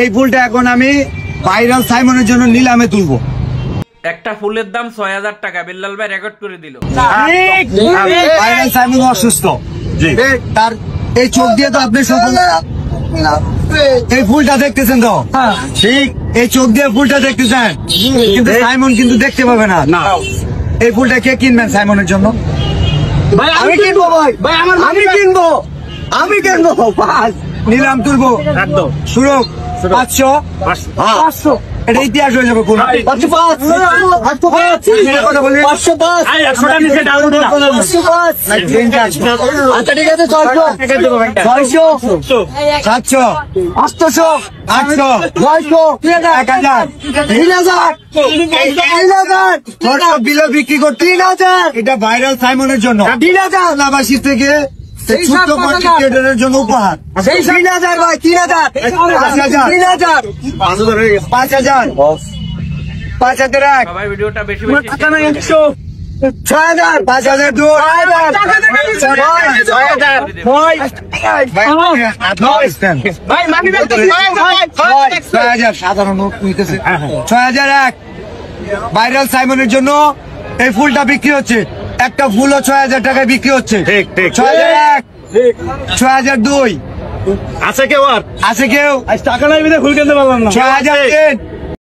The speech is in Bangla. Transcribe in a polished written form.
এই ফুলটা এখন আমি ভাইরাল সাইমনের জন্য নিলামে তুলবো। একটা ফুলের দাম ৬০০০ টাকা। বিল্লাল ভাই রেকর্ড করে দিল। ভাইরাল সাইমন অসুস্থ, তার এই চোখ দিয়ে তো আপনি সকল এই ফুলটা দেখতেছেন তো, ঠিক এই চোখ দিয়ে ফুলটা দেখতেছেন, কিন্তু সাইমন কিন্তু দেখতে পাবে না। এই ফুলটা কে কিনবেন সাইমনের জন্য? আমি কিনবো ভাই, আমি কিনবো নিলাম তুলবো শুরু 500 এটা ইতিহাস হয়ে যাবে। 500 বিক্রি কর 3000। এটা ভাইরাল সাইমনের জন্য 3000 নাবাসী থেকে ছোট্ট কন্টেন্টের জন্য উপহার। 3000 ভাই, 3000 5000 সবাই ভিডিওটা বেশি বেশি 6000 5000 সাধারণ 6001 ভাইরাল সাইমনের জন্য এই ফুলটা বিক্রি হচ্ছে। একটা ফুলও 6000 টাকায় বিক্রি হচ্ছে। 6001 6002 আছে কেউ আর আছে কেউ টাকা নাই ফুল কিনতে পারলাম না। 6003